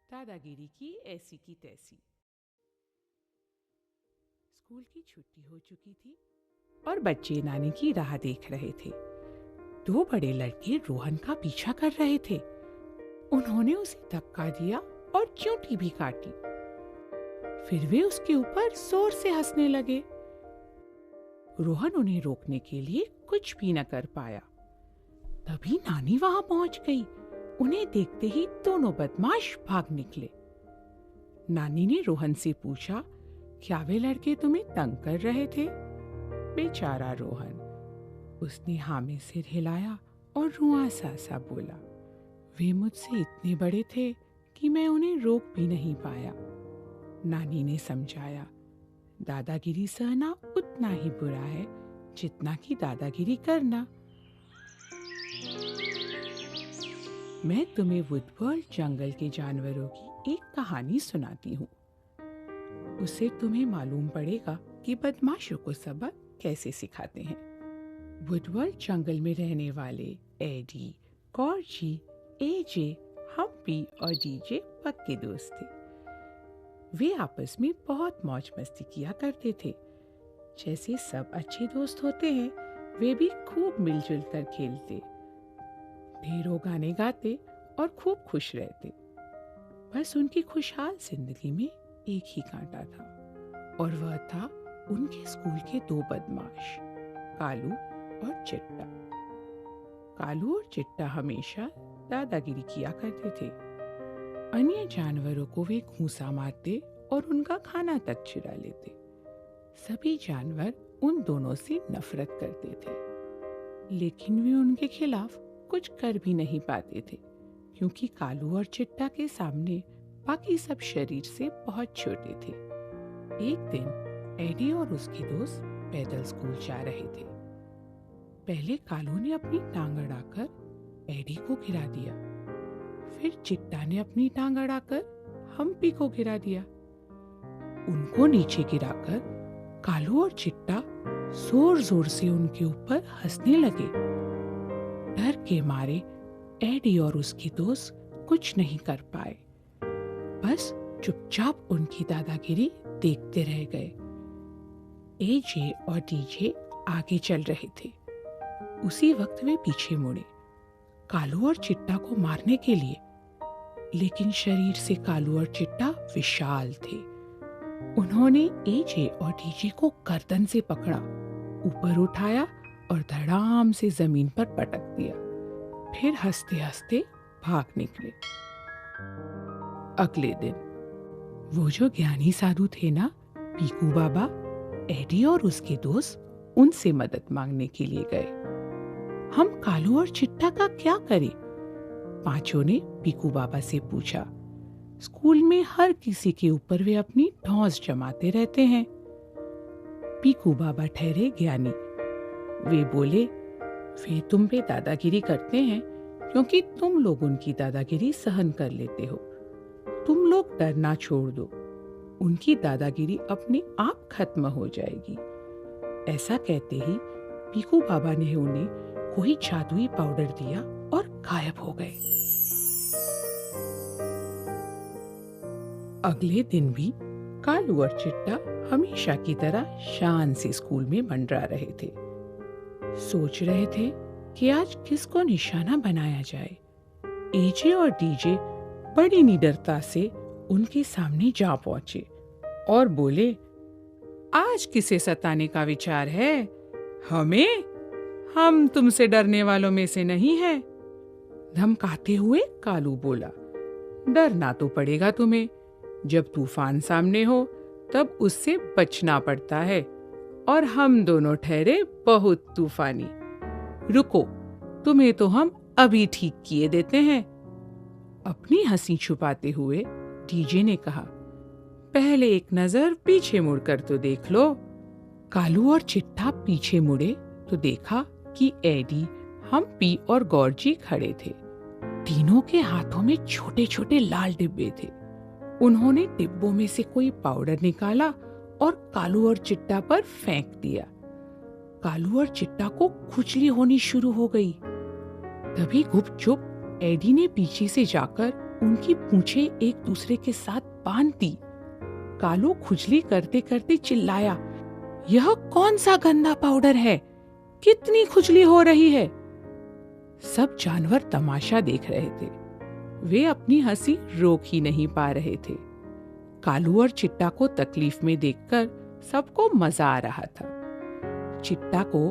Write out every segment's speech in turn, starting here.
दादागिरी की ऐसी की तैसी। स्कूल की छुट्टी हो चुकी थी और बच्चे नानी की राह देख रहे थे। दो बड़े लड़के रोहन का पीछा कर रहे थे। उन्होंने उसे धक्का दिया और चींटी भी काटी। फिर वे उसके ऊपर जोर से हंसने लगे। रोहन उन्हें रोकने के लिए कुछ भी न कर पाया। तभी नानी वहां पहुंच गई। उन्हें देखते ही दोनों बदमाश भाग निकले। नानी ने रोहन से पूछा, क्या वे लड़के तुम्हें तंग कर रहे थे? बेचारा रोहन। उसने हाँ में सिर हिलाया और रुआंसा सा बोला, वे मुझसे इतने बड़े थे कि मैं उन्हें रोक भी नहीं पाया। नानी ने समझाया, दादागिरी सहना उतना ही बुरा है जितना कि दादागिरी करना। मैं तुम्हें वुडवर्ल्ड जंगल के जानवरों की एक कहानी सुनाती हूँ। उससे तुम्हें मालूम पड़ेगा कि बदमाशों को सबक कैसे सिखाते हैं। वुडवर्ल्ड जंगल में रहने वाले एडी, गॉर्जी, एजे, हम्पी और डीजे पक्के दोस्त थे। वे आपस में बहुत मौज मस्ती किया करते थे। जैसे सब अच्छे दोस्त होते हैं, वे भी खूब मिलजुल कर खेलते, ढेरों गाने गाते और खूब खुश रहते। बस उनकी खुशहाल जिंदगी में एक ही कांटा था, और वह था उनके स्कूल के दो बदमाश, कालू और चिट्टा। कालू और चिट्टा हमेशा दादागिरी किया करते थे। अन्य जानवरों को वे घूंसा मारते और उनका खाना तक चुरा लेते। सभी जानवर उन दोनों से नफरत करते थे, लेकिन वे उनके खिलाफ कुछ कर भी नहीं पाते थे, क्योंकि कालू और चिट्टा के सामने बाकी सब शरीर से बहुत छोटे थे। एक दिन एडी और उसके दोस्त पैदल स्कूल जा रहे थे। पहले कालू ने अपनी टांग अड़ाकर एडी को गिरा दिया। फिर चिट्टा ने अपनी टांग अड़ाकर हम्पी को गिरा दिया। उनको नीचे गिराकर कालू और चिट्टा जोर जोर से उनके ऊपर हंसने लगे। डर के मारे एडी और उसके दोस्त कुछ नहीं कर पाए, बस चुपचाप उनकी दादागिरी देखते रह गए। एजे और डीजे आगे चल रहे थे। उसी वक्त वे पीछे मुड़े, कालू और चिट्टा को मारने के लिए, लेकिन शरीर से कालू और चिट्टा विशाल थे। उन्होंने एजे और डीजे को गर्दन से पकड़ा, ऊपर उठाया और धड़ाम से जमीन पर पटक दिया। फिर हंसते हंसते भाग निकले। अगले दिन वो जो ज्ञानी साधु थे ना, पीकू बाबा, एडी और उसके दोस्त उनसे मदद मांगने के लिए गए। हम कालू और चिट्टा का क्या करें? पांचों ने पीकू बाबा से पूछा। स्कूल में हर किसी के ऊपर वे अपनी धौंस जमाते रहते हैं। पीकू बाबा ठहरे ज्ञानी। वे बोले, वे तुम पे दादागिरी करते हैं क्योंकि तुम लोग उनकी दादागिरी सहन कर लेते हो। तुम लोग डरना छोड़ दो, उनकी दादागिरी अपने आप खत्म हो जाएगी। ऐसा कहते ही पीकू बाबा ने उन्हें कोई जादुई पाउडर दिया और गायब हो गए। अगले दिन भी कालू और चिट्टा हमेशा की तरह शान से स्कूल में मंडरा रहे थे। सोच रहे थे कि आज किसको निशाना बनाया जाए। एजे और डीजे बड़ी निडरता से उनके सामने जा पहुंचे और बोले, आज किसे सताने का विचार है? हमें? हम तुमसे डरने वालों में से नहीं हैं। धमकाते हुए कालू बोला, डरना तो पड़ेगा तुम्हें। जब तूफान सामने हो तब उससे बचना पड़ता है, और हम दोनों ठहरे बहुत तूफानी। रुको, तुम्हें तो हम अभी ठीक किए देते हैं। अपनी हंसी छुपाते हुए डीजे ने कहा, पहले एक नजर पीछे मुड़कर तो देख लो। कालू और चिट्टा पीछे मुड़े तो देखा कि एडी, हम्पी और गॉर्जी खड़े थे। तीनों के हाथों में छोटे छोटे लाल डिब्बे थे। उन्होंने डिब्बों में से कोई पाउडर निकाला और कालू और चिट्टा पर फेंक दिया। कालू और चिट्टा को खुजली होनी शुरू हो गई। तभी गुपचुप एडी ने पीछे से जाकर उनकी पूंछें एक दूसरे के साथ बांध दी। कालू खुजली करते करते चिल्लाया, यह कौन सा गंदा पाउडर है? कितनी खुजली हो रही है? सब जानवर तमाशा देख रहे थे। वे अपनी हंसी रोक ही नहीं पा रहे थे। कालू और चिट्टा को तकलीफ में देखकर सबको मजा आ रहा था। चिट्टा को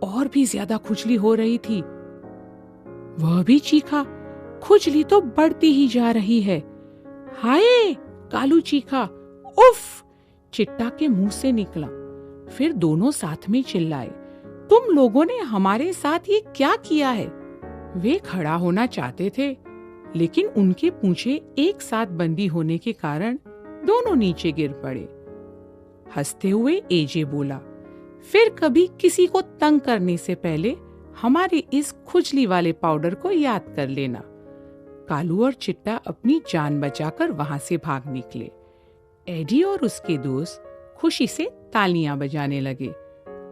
और भी ज्यादा खुजली हो रही थी। वह भी चीखा, खुजली तो बढ़ती ही जा रही है। हाय! कालू चीखा। उफ! चिट्टा के मुंह से निकला। फिर दोनों साथ में चिल्लाए, तुम लोगों ने हमारे साथ ये क्या किया है? वे खड़ा होना चाहते थे, लेकिन उनके पूंछें एक साथ बंदी होने के कारण दोनों नीचे गिर पड़े। हंसते हुए एजे बोला, फिर कभी किसी को तंग करने से पहले हमारे इस खुजली वाले पाउडर को याद कर लेना। कालू और चिट्टा अपनी जान बचाकर वहां से भाग निकले। एडी और उसके दोस्त खुशी से तालियां बजाने लगे।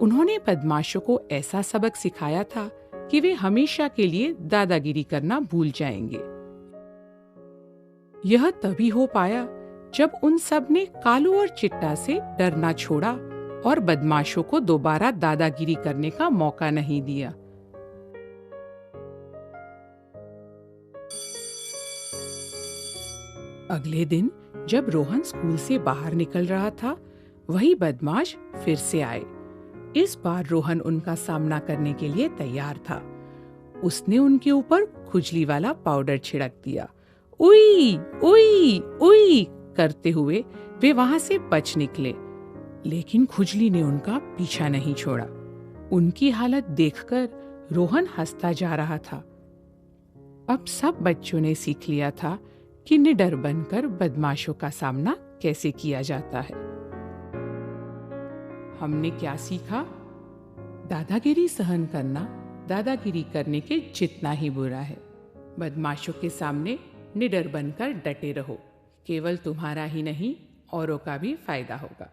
उन्होंने बदमाशों को ऐसा सबक सिखाया था कि वे हमेशा के लिए दादागिरी करना भूल जाएंगे। यह तभी हो पाया जब उन सब ने कालू और चिट्टा से डरना छोड़ा और बदमाशों को दोबारा दादागिरी करने का मौका नहीं दिया। अगले दिन जब रोहन स्कूल से बाहर निकल रहा था, वही बदमाश फिर से आए। इस बार रोहन उनका सामना करने के लिए तैयार था। उसने उनके ऊपर खुजली वाला पाउडर छिड़क दिया। उई उई उई करते हुए वे वहां से बच निकले, लेकिन खुजली ने उनका पीछा नहीं छोड़ा। उनकी हालत देखकर रोहन हंसता जा रहा था। अब सब बच्चों ने सीख लिया था कि निडर बनकर बदमाशों का सामना कैसे किया जाता है। हमने क्या सीखा? दादागिरी सहन करना दादागिरी करने के जितना ही बुरा है। बदमाशों के सामने निडर बनकर डटे रहो। केवल तुम्हारा ही नहीं, औरों का भी फायदा होगा।